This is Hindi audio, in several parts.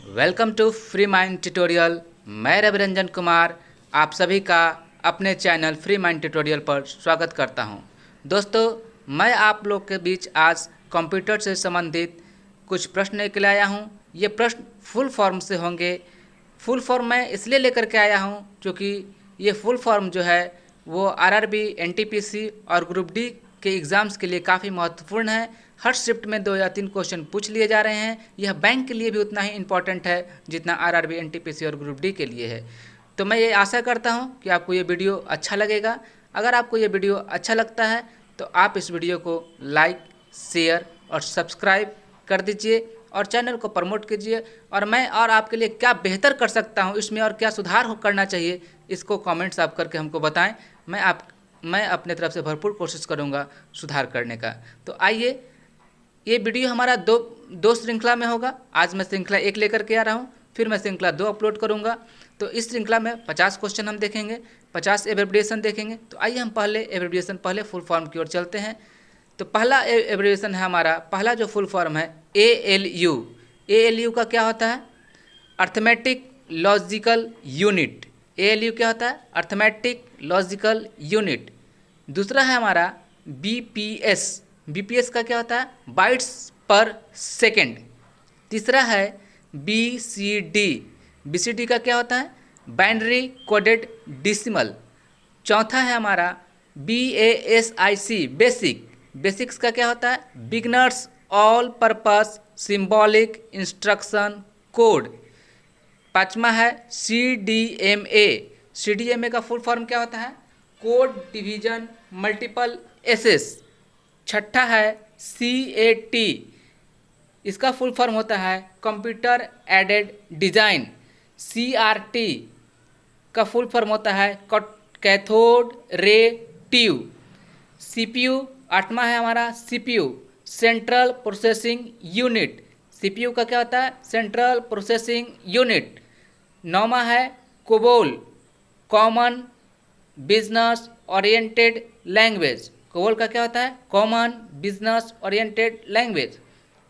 Welcome to free mind tutorial. मैं रवि रंजन कुमार आप सभी का अपने चैनल फ्री माइंड ट्यूटोरियल पर स्वागत करता हूं। दोस्तों, मैं आप लोग के बीच आज कंप्यूटर से संबंधित कुछ प्रश्न लेकर आया हूं। ये प्रश्न फुल फॉर्म से होंगे। फुल फॉर्म मैं इसलिए लेकर के आया हूं क्योंकि ये फुल फॉर्म जो है वो आरआरबी, एनटीपीसी और ग्रुप डी के एग्ज़ाम्स के लिए काफ़ी महत्वपूर्ण है। हर शिफ्ट में 2 या 3 क्वेश्चन पूछ लिए जा रहे हैं। यह बैंक के लिए भी उतना ही इम्पॉर्टेंट है जितना आरआरबी, एनटीपीसी और ग्रुप डी के लिए है। तो मैं ये आशा करता हूं कि आपको ये वीडियो अच्छा लगेगा। अगर आपको ये वीडियो अच्छा लगता है तो आप इस वीडियो को लाइक, शेयर और सब्सक्राइब कर दीजिए और चैनल को प्रमोट कीजिए। और मैं और आपके लिए क्या बेहतर कर सकता हूँ, इसमें और क्या सुधार करना चाहिए, इसको कमेंट्स आप करके हमको बताएं। मैं अपने तरफ से भरपूर कोशिश करूँगा सुधार करने का। तो आइए, ये वीडियो हमारा दो श्रृंखला में होगा। आज मैं श्रृंखला 1 लेकर के आ रहा हूँ, फिर मैं श्रृंखला 2 अपलोड करूँगा। तो इस श्रृंखला में 50 क्वेश्चन हम देखेंगे, 50 एब्रिविएशन देखेंगे। तो आइए हम पहले फुल फॉर्म की ओर चलते हैं। तो पहला एब्रिविएशन है हमारा, पहला जो फुल फॉर्म है ALU। ALU का क्या होता है? Arithmetic logical unit. ALU क्या होता है? Arithmetic logical unit. दूसरा है हमारा BPS। BPS का क्या होता है? बाइट्स पर सेकेंड। तीसरा है BCD। BCD का क्या होता है? Binary coded decimal. चौथा है हमारा BASIC, बेसिक। बेसिक्स का क्या होता है? Beginners all purpose symbolic instruction code. पाँचवा है CDMA। CDMA का फुल फॉर्म क्या होता है? Code division multiple access. छठा है CAT। इसका फुल फॉर्म होता है कंप्यूटर एडेड डिज़ाइन। CRT का फुल फॉर्म होता है कैथोड रे ट्यूब। CPU, आठवां है हमारा CPU, central processing unit. CPU का क्या होता है? Central processing unit. नौवां है COBOL, common business oriented language. COBOL का क्या होता है? Common business oriented language.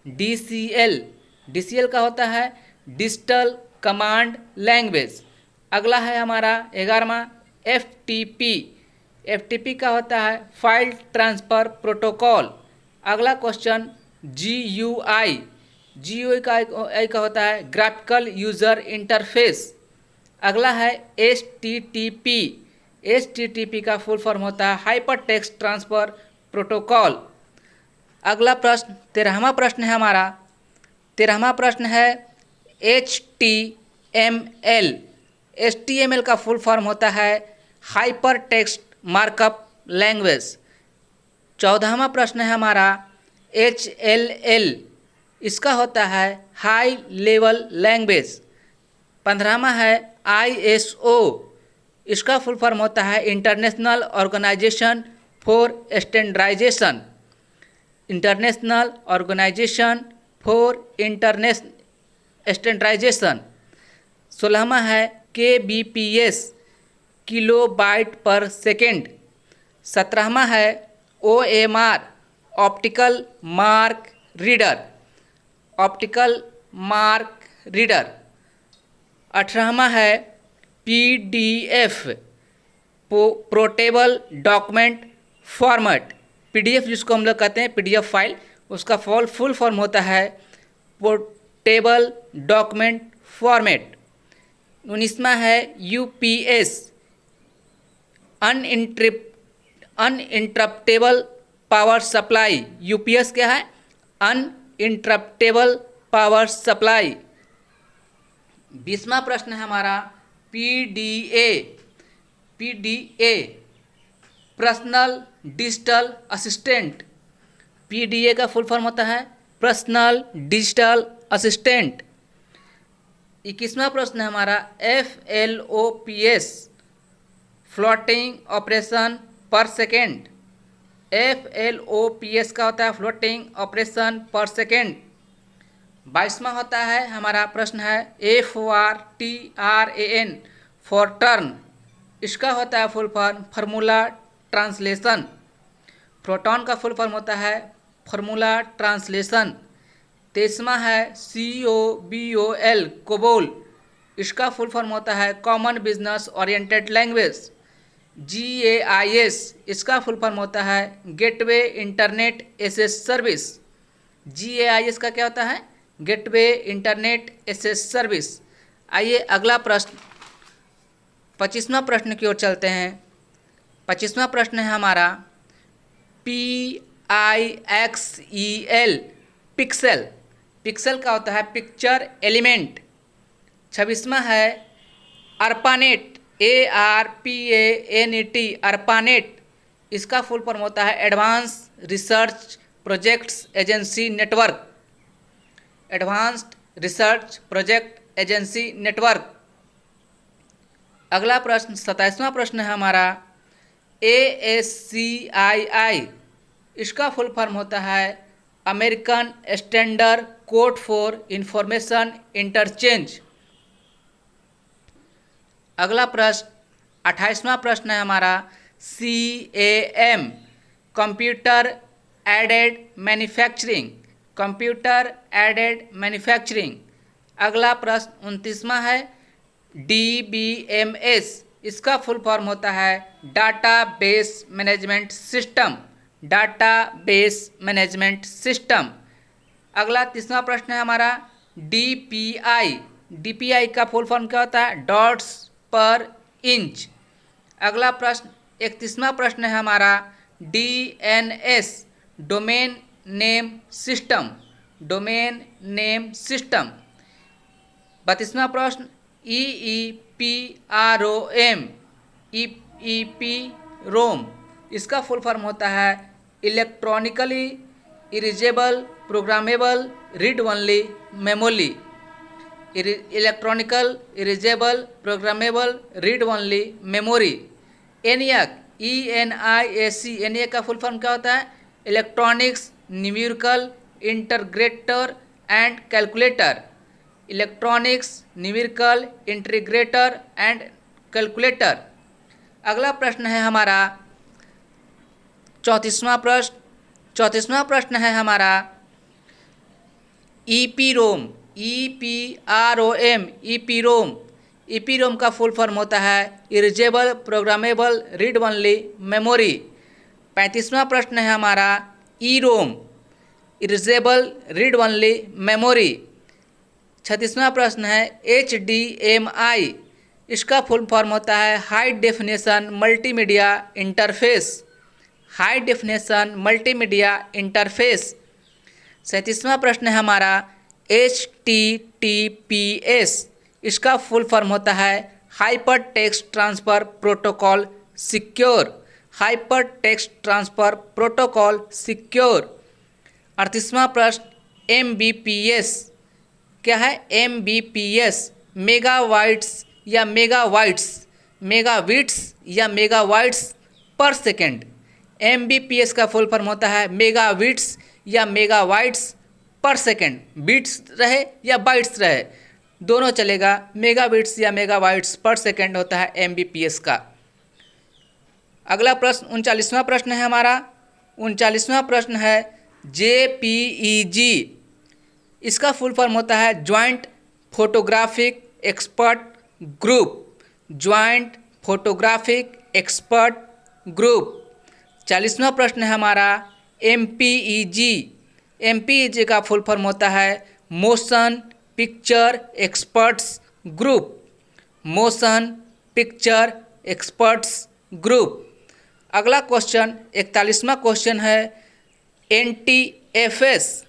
DCL का होता है डिजिटल कमांड लैंग्वेज। अगला है हमारा 11वां FTP का होता है फाइल ट्रांसफ़र प्रोटोकॉल। अगला क्वेश्चन GUI का होता है ग्राफिकल यूज़र इंटरफेस। अगला है HTTP का फुल फॉर्म होता है हाइपर टेक्स्ट ट्रांसफ़र प्रोटोकॉल। अगला प्रश्न 13वां प्रश्न है हमारा। 13वां प्रश्न है HTML। HTML का फुल फॉर्म होता है हाइपर टेक्स्ट मार्कअप लैंग्वेज। 14वां प्रश्न है हमारा HLL। इसका होता है हाई लेवल लैंग्वेज। 15वां है ISO। इसका फुल फॉर्म होता है international organisation for standardisation. International organisation for standardisation. 16वां है KBPS, किलोबाइट पर सेकेंड। 17वां है OMR, ऑप्टिकल मार्क रीडर। 18वां है PDF, portable document format. PDF जिसको हम लोग कहते हैं PDF फाइल, उसका फुल फॉर्म होता है पोर्टेबल डॉक्यूमेंट फॉर्मेट। 19वां है UPS, uninterruptible power supply. UPS क्या है? Uninterruptible power supply. 20वां प्रश्न है हमारा PDA, personal digital assistant. PDA का फुल फॉर्म होता है पर्सनल डिजिटल असिस्टेंट। 21वां प्रश्न है हमारा FLOPS, फ्लोटिंग ऑपरेशन पर सेकेंड। FLOPS का होता है फ्लोटिंग ऑपरेशन पर सेकेंड। 22वां होता है हमारा प्रश्न है FORTRAN, फॉर टर्न। इसका होता है full form formula translation. Proton का फुल फॉर्म होता है फार्मूला ट्रांसलेशन। 23वां है COBOL कोबोल, इसका फुल फॉर्म होता है common business oriented language. GAIS, इसका फुल फॉर्म होता है gateway internet assess service. GAIS का क्या होता है? Gateway internet assess service. आइए अगला प्रश्न 25वां प्रश्न की ओर चलते हैं। 25वां प्रश्न है हमारा PIXEL पिक्सेल। पिक्सेल का होता है पिक्चर एलिमेंट। 26वां है ARPANET ARPANET ARPANET, इसका फुल फॉर्म होता है advance research projects agency network. Advanced research project agency network. अगला प्रश्न 27वां प्रश्न है हमारा ASCII, इसका फुल फॉर्म होता है American standard code for information interchange. अगला प्रश्न 28वां प्रश्न है हमारा CAM computer aided manufacturing. Computer aided manufacturing. अगला प्रश्न 29वां है DBMS, इसका फुल फॉर्म होता है data base management system. Data base management system. अगला 30वां प्रश्न है हमारा DPI। DPI का फुल फॉर्म क्या होता है? डॉट्स पर इंच। अगला प्रश्न 31वां प्रश्न है हमारा DNS domain name system. Domain name system. 32वां प्रश्न EEPROM EEPROM, इसका फुल फॉर्म होता है electronically erasable programmable read only memory. Electronical erasable programmable read only memory. ENIAC ENIAC, ENIAC का फुल फॉर्म क्या होता है? Electronics numerical integrator and calculator. Electronics numerical integrator and calculator. अगला प्रश्न है हमारा 34वां प्रश्न। 34वां प्रश्न है हमारा EPROM EPROM EPROM। EPROM का फुल फॉर्म होता है erasable programmable read only memory. 35वां प्रश्न है हमारा EROM erasable read only memory. 36वां प्रश्न है HDMI, इसका फुल फॉर्म होता है high definition multimedia interface. High definition multimedia interface. 37वां प्रश्न है हमारा HTTPS, इसका फुल फॉर्म होता है hyper text transfer protocol secure. Hyper text transfer protocol secure. 38वां प्रश्न MBPS क्या है? MBPS मेगाबाइट्स या मेगाबाइट्स, मेगाबिट्स या मेगाबाइट्स पर सेकेंड। MBPS का फुल फॉर्म होता है मेगाबिट्स या मेगाबाइट्स पर सेकेंड। बिट्स रहे या बाइट्स रहे दोनों चलेगा। मेगाबिट्स या मेगाबाइट्स पर सेकेंड होता है MBPS का। अगला प्रश्न 39वां प्रश्न है हमारा। 39वां प्रश्न है JPEG, इसका फुल फॉर्म होता है joint photographic expert group. Joint photographic expert group. 40वां प्रश्न है हमारा MPEG। MPEG का फुल फॉर्म होता है motion picture experts group. Motion picture experts group. अगला क्वेश्चन 41वां क्वेश्चन है NTFS।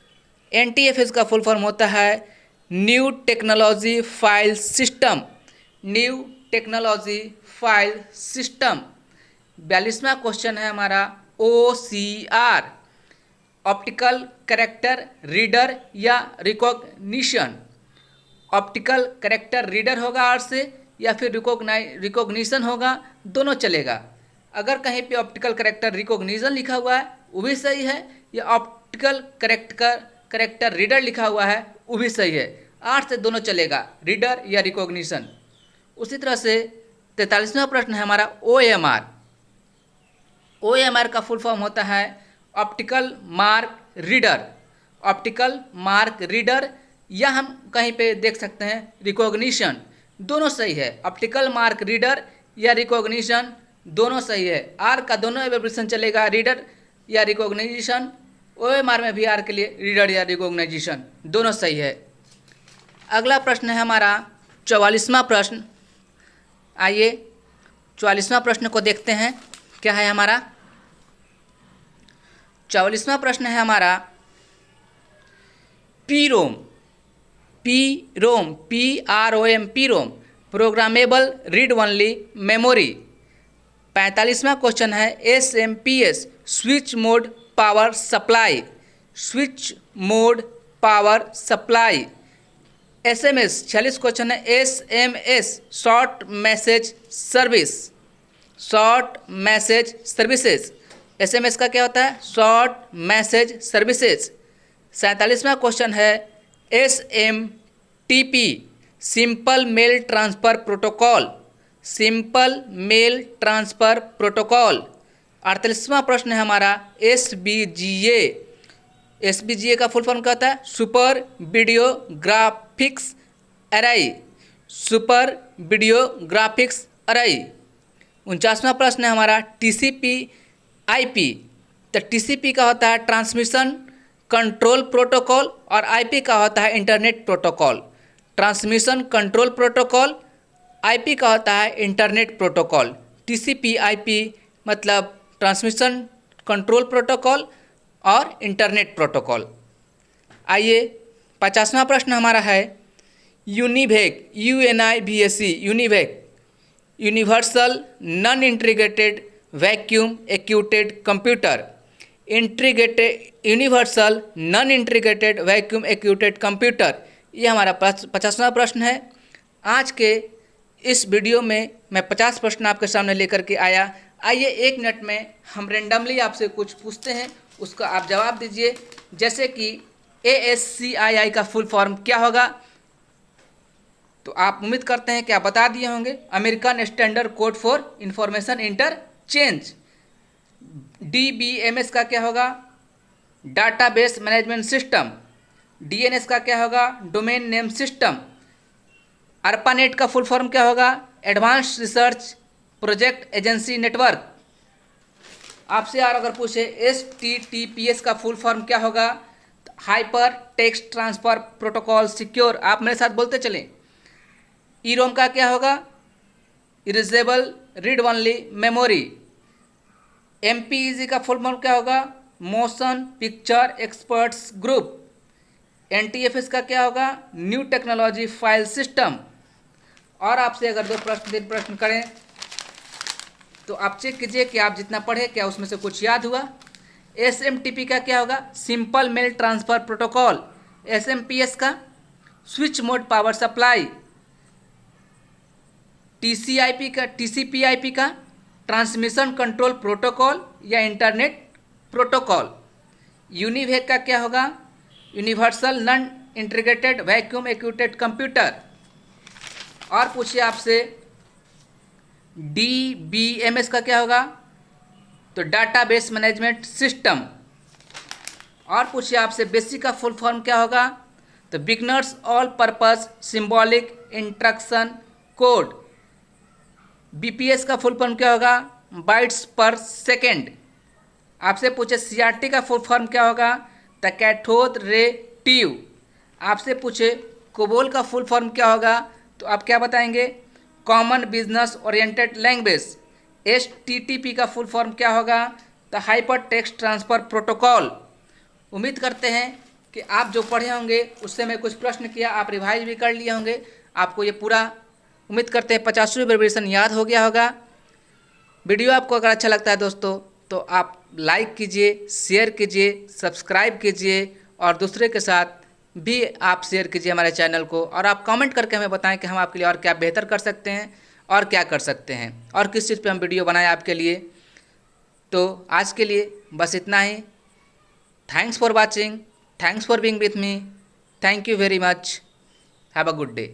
NTFS का फुल फॉर्म होता है new technology file system. New technology file system. 42वां क्वेश्चन है हमारा OCR ऑप्टिकल कैरेक्टर रीडर या रिकॉग्निशन। ऑप्टिकल कैरेक्टर रीडर होगा आर से या फिर रिकॉग्निशन होगा, दोनों चलेगा। अगर कहीं पे ऑप्टिकल कैरेक्टर रिकॉग्निशन लिखा हुआ है वो भी सही है, या ऑप्टिकल कैरेक्टर रीडर लिखा हुआ है वो भी सही है। आर से दोनों चलेगा, रीडर या रिकॉग्निशन। उसी तरह से 43वां प्रश्न है हमारा OMR। OMR का फुल फॉर्म होता है optical mark reader. Optical mark reader, या हम कहीं पे देख सकते हैं रिकॉग्निशन, दोनों सही है। ऑप्टिकल मार्क रीडर या रिकॉग्निशन दोनों सही है। आर का दोनों एब्रिविएशन चलेगा, रीडर या रिकॉग्निशन। OMR में भी आर के लिए रीडर या रिकॉग्नाइजेशन दोनों सही है। अगला प्रश्न है हमारा 44वां प्रश्न। आइए 44वां प्रश्न को देखते हैं क्या है हमारा। 44वां प्रश्न है हमारा PROM, PROM programmable read only memory. 45वां क्वेश्चन है SMPS switch mode power supply, switch mode power supply. SMS 46 question है SMS short message service, short message services. SMS का क्या होता है? Short message services. 47वां क्वेश्चन है SMTP simple mail transfer protocol, simple mail transfer protocol. 48वां प्रश्न है हमारा SBGA, SBGA का फुल फॉर्म क्या होता है? सुपर वीडियो ग्राफिक्स अरे, सुपर वीडियो ग्राफिक्स अरे। 49वां प्रश्न है हमारा TCP/IP, तो TCP का होता है ट्रांसमिशन कंट्रोल प्रोटोकॉल और IP का होता है internet protocol. Transmission control protocol, IP का होता है इंटरनेट प्रोटोकॉल। TCP/IP मतलब ट्रांसमिशन कंट्रोल प्रोटोकॉल और इंटरनेट प्रोटोकॉल। आइए 50वां प्रश्न हमारा है UNIVAC, UNIVAC, UNIVAC universal non integrated vacuum actuated computer, universal non integrated vacuum actuated computer. ये हमारा 50वां प्रश्न है। आज के इस वीडियो में मैं 50 प्रश्न आपके सामने लेकर के आया। आइए 1 मिनट में हम रेंडमली आपसे कुछ पूछते हैं, उसका आप जवाब दीजिए। जैसे कि ASCII का फुल फॉर्म क्या होगा? तो आप उम्मीद करते हैं कि आप बता दिए होंगे। American standard code for information interchange. DBMS का क्या होगा? Database management system. DNS का क्या होगा? Domain name system. ARPANET का फुल फॉर्म क्या होगा? Advanced research project agency network. आपसे और अगर पूछे HTTPS का फुल फॉर्म क्या होगा? Hyper text transfer protocol secure. आप मेरे साथ बोलते चलें। EROM का क्या होगा? Erasable read only memory. MPEG का फुल फॉर्म क्या होगा? Motion picture experts group. NTFS का क्या होगा? New technology file system. और आपसे अगर 2 प्रश्न करें तो आप चेक कीजिए कि आप जितना पढ़े क्या उसमें से कुछ याद हुआ। SMTP का क्या होगा? Simple mail transfer protocol. SMPS का switch mode power supply. TCP/IP का ट्रांसमिशन कंट्रोल प्रोटोकॉल या इंटरनेट प्रोटोकॉल। यूनिवेक का क्या होगा? Universal non integrated vacuum actuated computer. और पूछिए आपसे DBMS का क्या होगा? तो डाटाबेस मैनेजमेंट सिस्टम। और पूछिए आपसे बेसिक का फुल फॉर्म क्या होगा? तो beginners all purpose symbolic instruction code. BPS का फुल फॉर्म क्या होगा? बाइट्स पर सेकेंड। आपसे पूछे CRT का फुल फॉर्म क्या होगा? The cathode ray tube. आपसे पूछे कोबोल का फुल फॉर्म क्या होगा? तो आप क्या बताएंगे? Common business oriented language. HTTP का फुल फॉर्म क्या होगा? The hyper text transfer protocol. उम्मीद करते हैं कि आप जो पढ़े होंगे उससे मैं कुछ प्रश्न किया, आप रिवाइज भी कर लिए होंगे। आपको ये पूरा उम्मीद करते हैं 50वीं एब्रिविएशन याद हो गया होगा। वीडियो आपको अगर अच्छा लगता है दोस्तों तो आप लाइक कीजिए, शेयर कीजिए, सब्सक्राइब कीजिए और दूसरे के साथ भी आप शेयर कीजिए हमारे चैनल को। और आप कमेंट करके हमें बताएं कि हम आपके लिए और क्या बेहतर कर सकते हैं और क्या कर सकते हैं और किस चीज़ पे हम वीडियो बनाएं आपके लिए। तो आज के लिए बस इतना ही। Thanks for watching, thanks for being with me, thank you very much, have a good day.